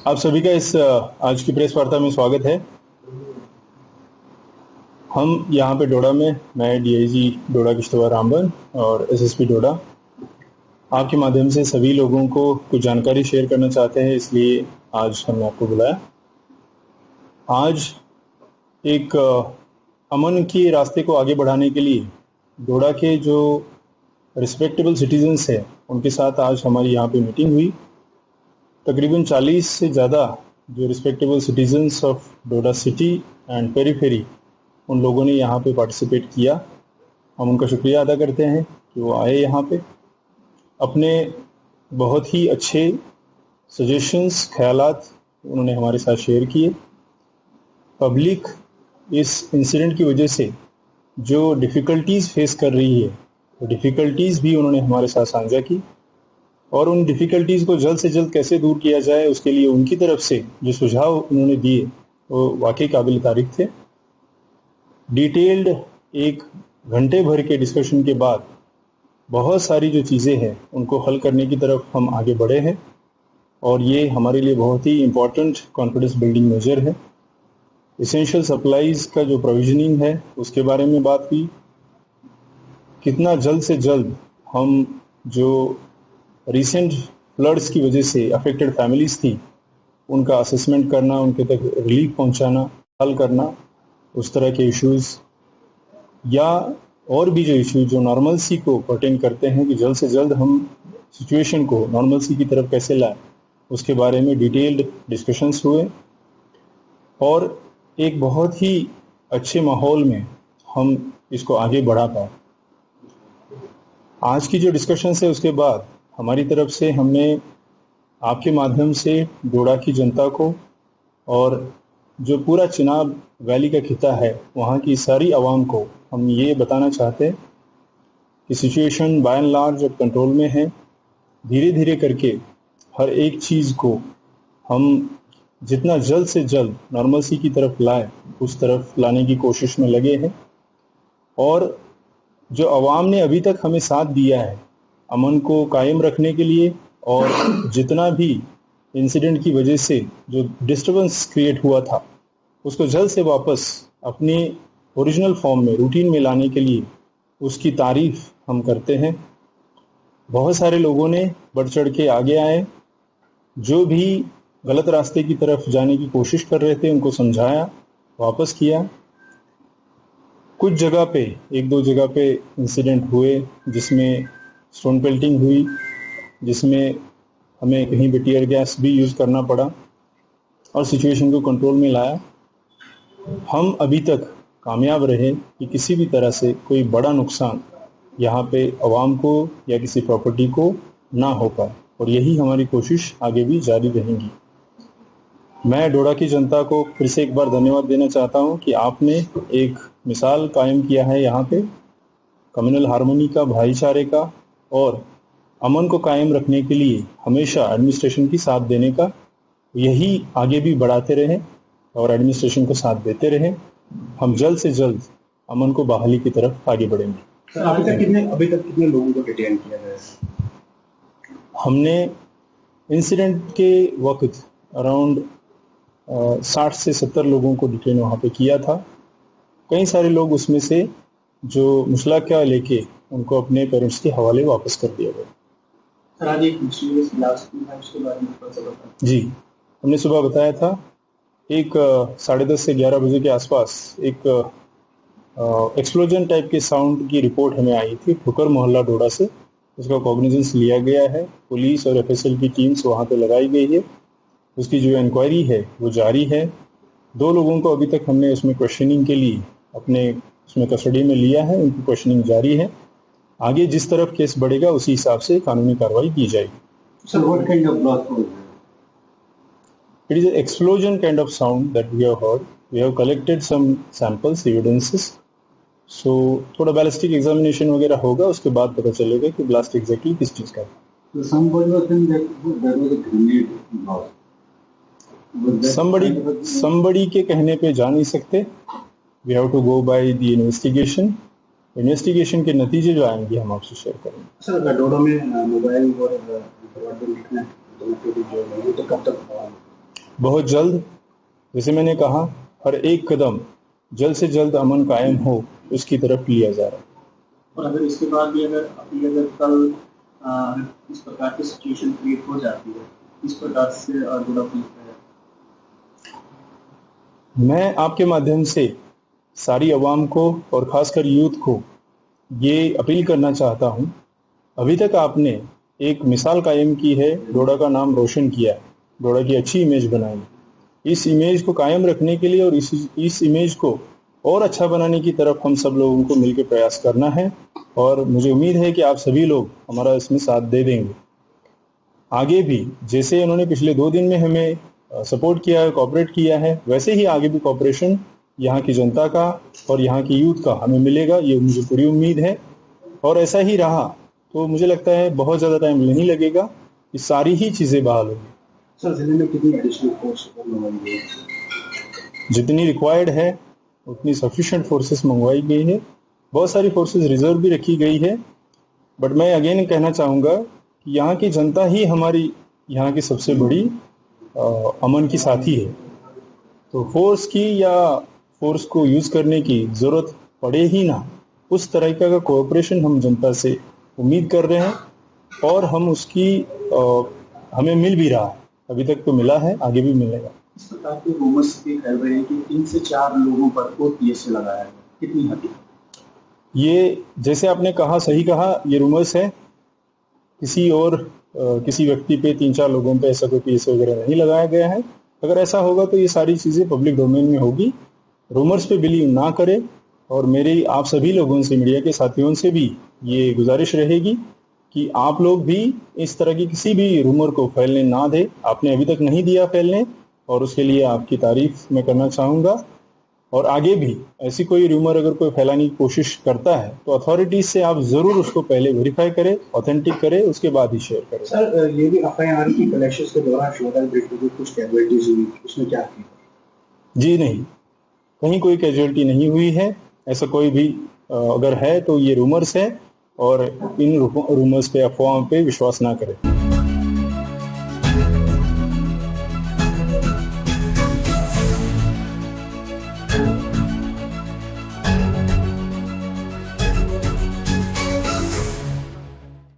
आप सभी का इस आज की प्रेस वार्ता में स्वागत है। हम यहाँ पे डोडा में, मैं डीआईजी डोडा किश्तवाड़ रामबन और एसएसपी डोडा आपके माध्यम से सभी लोगों को कुछ जानकारी शेयर करना चाहते हैं, इसलिए आज हमने आपको बुलाया। आज एक अमन के रास्ते को आगे बढ़ाने के लिए डोडा के जो रिस्पेक्टेबल सिटीजन्स हैं उनके साथ आज हमारी यहाँ पे मीटिंग हुई। तकरीबन 40 से ज़्यादा जो respectable citizens of Doda city and periphery उन लोगों ने यहाँ पे पार्टिसिपेट किया। हम उनका शुक्रिया अदा करते हैं कि वो आए यहाँ पे, अपने बहुत ही अच्छे सजेशंस, ख्यालात उन्होंने हमारे साथ शेयर किए। पब्लिक इस इंसिडेंट की वजह से जो डिफ़िकल्टीज़ फेस कर रही है, वो डिफ़िकल्टीज़ भी उन्होंने हमारे साथ साझा की और उन डिफ़िकल्टीज़ को जल्द से जल्द कैसे दूर किया जाए उसके लिए उनकी तरफ से जो सुझाव उन्होंने दिए वो वाकई काबिल तारीफ थे। डिटेल्ड 1 घंटे भर के डिस्कशन के बाद बहुत सारी जो चीज़ें हैं उनको हल करने की तरफ हम आगे बढ़े हैं और ये हमारे लिए बहुत ही इम्पॉर्टेंट कॉन्फिडेंस बिल्डिंग मेजर है। एसेंशियल सप्लाईज़ का जो प्रोविजनिंग है उसके बारे में बात हुई। कितना जल्द से जल्द हम जो रिसेंट फ्लड्स की वजह से अफेक्टेड फैमिलीज़ थी उनका असेसमेंट करना, उनके तक रिलीफ पहुंचाना, हल करना, उस तरह के इश्यूज़ या और भी जो इश्यूज जो नॉर्मलसी को पर्टेन करते हैं कि जल्द से जल्द हम सिचुएशन को नॉर्मलसी की तरफ कैसे लाएं, उसके बारे में डिटेल्ड डिस्कशंस हुए और एक बहुत ही अच्छे माहौल में हम इसको आगे बढ़ा पाए। आज की जो डिस्कशंस है उसके बाद हमारी तरफ से हमने आपके माध्यम से डोडा की जनता को और जो पूरा चिनाब वैली का खिता है वहाँ की सारी आवाम को हम ये बताना चाहते हैं कि सिचुएशन बाय एंड लार्ज अब कंट्रोल में है। धीरे धीरे करके हर एक चीज़ को हम जितना जल्द से जल्द नॉर्मलसी की तरफ लाए उस तरफ लाने की कोशिश में लगे हैं और जो आवाम ने अभी तक हमें साथ दिया है अमन को कायम रखने के लिए और जितना भी इंसिडेंट की वजह से जो डिस्टर्बेंस क्रिएट हुआ था उसको जल्द से वापस अपने ओरिजिनल फॉर्म में, रूटीन में लाने के लिए उसकी तारीफ हम करते हैं। बहुत सारे लोगों ने बढ़ चढ़ के आगे आए, जो भी गलत रास्ते की तरफ जाने की कोशिश कर रहे थे उनको समझाया, वापस किया। कुछ जगह पे, 1-2 जगह पे इंसिडेंट हुए जिसमें स्टोन पेल्टिंग हुई, जिसमें हमें कहीं पे टीयर गैस भी यूज़ करना पड़ा और सिचुएशन को कंट्रोल में लाया। हम अभी तक कामयाब रहे कि किसी भी तरह से कोई बड़ा नुकसान यहाँ पे आवाम को या किसी प्रॉपर्टी को ना हो पाए और यही हमारी कोशिश आगे भी जारी रहेगी। मैं डोडा की जनता को फिर से एक बार धन्यवाद देना चाहता हूँ कि आपने एक मिसाल कायम किया है यहाँ पे कम्युनल हार्मनी का, भाईचारे का और अमन को कायम रखने के लिए हमेशा एडमिनिस्ट्रेशन की साथ देने का। यही आगे भी बढ़ाते रहें और एडमिनिस्ट्रेशन को साथ देते रहें। हम जल्द से जल्द अमन को बहाली की तरफ आगे बढ़ेंगे। सर, अभी तक कितने लोगों को डिटेन किया गया है? हमने इंसिडेंट के वक्त अराउंड 60 से 70 लोगों को डिटेन वहाँ पे किया था। कई सारे लोग उसमें से जो मुशलाका लेके उनको अपने पेरेंट्स के हवाले वापस कर दिया गया। सर, आज एक मिस्टीरियस ब्लास्ट हुआ है, उसके बारे में थोड़ा सा बताएं। जी, हमने सुबह बताया था एक 10:30 से 11 बजे के आसपास एक एक्सप्लोजन टाइप के साउंड की रिपोर्ट हमें आई थी ठुकर मोहल्ला डोडा से। उसका कॉग्निजेंस लिया गया है, पुलिस और एफएसएल की टीम्स वहाँ पे लगाई गई है। उसकी जो इंक्वायरी है वो जारी है। 2 लोगों को अभी तक हमने उसमें क्वेश्चनिंग के लिए अपने उसमें कस्टडी में लिया है, उनकी क्वेश्चनिंग जारी है। आगे जिस तरफ केस बढ़ेगा उसी हिसाब से कानूनी कार्रवाई की जाएगी। Sir, what kind of blast was it? It is an explosion kind of sound that we have heard. We have collected some samples, evidences. So थोड़ा बैलिस्टिक एग्जामिनेशन वगैरह होगा, उसके बाद पता चलेगा कि ब्लास्ट एग्जैक्टली किस चीज़ का है। So somebody was saying that there was a grenade blast. Somebody के कहने पे जा नहीं सकते। We have to go by the investigation. Investigation के नतीजे जो आएंगे हम आपसे शेयर करेंगे। सर, डोडा में मोबाइल और ब्रॉडबैंड इंटरनेट कनेक्टिविटी जो है तो कब तक बहुत जल्द, जैसे मैंने कहा, हर एक कदम जल्द से जल्द अमन कायम हो उसकी तरफ लिया जा रहा है। और अगर इसके बाद भी अगर कल इस प्रकार की सिचुएशन क्रिएट हो जाती है, इस प्रकार से डोडा पुलिस मैं आपके माध्यम से सारी आवाम को और ख़ासकर यूथ को ये अपील करना चाहता हूँ, अभी तक आपने एक मिसाल कायम की है, डोडा का नाम रोशन किया है, डोडा की अच्छी इमेज बनाई। इस इमेज को कायम रखने के लिए और इस इमेज को और अच्छा बनाने की तरफ हम सब लोगों को मिलकर प्रयास करना है और मुझे उम्मीद है कि आप सभी लोग हमारा इसमें साथ दे देंगे। आगे भी जैसे उन्होंने पिछले 2 दिन में हमें सपोर्ट किया है, कोऑपरेट किया है, वैसे ही आगे भी कोऑपरेशन यहाँ की जनता का और यहाँ की यूथ का हमें मिलेगा, ये मुझे पूरी उम्मीद है। और ऐसा ही रहा तो मुझे लगता है बहुत ज़्यादा टाइम नहीं लगेगा, ये सारी ही चीज़ें बहाल होंगी। सर, जिले में कितनी एडिशनल फोर्स मंगवाई गई है? जितनी रिक्वायर्ड है उतनी सफिशिएंट फोर्सेस मंगवाई गई है, बहुत सारी फोर्सेस रिजर्व भी रखी गई है। बट मैं अगेन कहना चाहूँगा कि यहाँ की जनता ही हमारी यहाँ की सबसे बड़ी अमन की साथी है। तो फोर्स की या फोर्स को यूज़ करने की ज़रूरत पड़े ही ना, उस तरीक़े का कोऑपरेशन हम जनता से उम्मीद कर रहे हैं और हम उसकी हमें मिल भी रहा है, अभी तक तो मिला है, आगे भी मिलेगा। इस प्रकार के रूमर्स भी फैल रहे हैं कि 3 से 4 लोगों पर OPS लगाया है, कितनी हकीकत? ये जैसे आपने कहा, सही कहा, ये रूमर्स है। किसी व्यक्ति पे 3-4 लोगों पे ऐसा कोई केस वगैरह नहीं लगाया गया है। अगर ऐसा होगा तो ये सारी चीज़ें पब्लिक डोमेन में होगी। रूमर्स पे बिलीव ना करें और मेरी आप सभी लोगों से, मीडिया के साथियों से भी ये गुजारिश रहेगी कि आप लोग भी इस तरह की किसी भी रूमर को फैलने ना दें। आपने अभी तक नहीं दिया फैलने और उसके लिए आपकी तारीफ मैं करना चाहूँगा। और आगे भी ऐसी कोई रूमर अगर कोई फैलाने की कोशिश करता है तो अथॉरिटीज से आप ज़रूर उसको पहले वेरीफाई करें, ऑथेंटिक करें, उसके बाद ही शेयर करें। सर, ये भी अफवाहें आ रही थी क्लैशेस के दौरान शोडा ब्रिज में कुछ कैजुअलिटीज हुई, उसमें क्या थी? जी नहीं, कहीं कोई कैजुअलिटी नहीं हुई है। ऐसा कोई भी अगर है तो ये रूमर्स है और इन रूमर्स पे, अफवाहों पे विश्वास ना करें।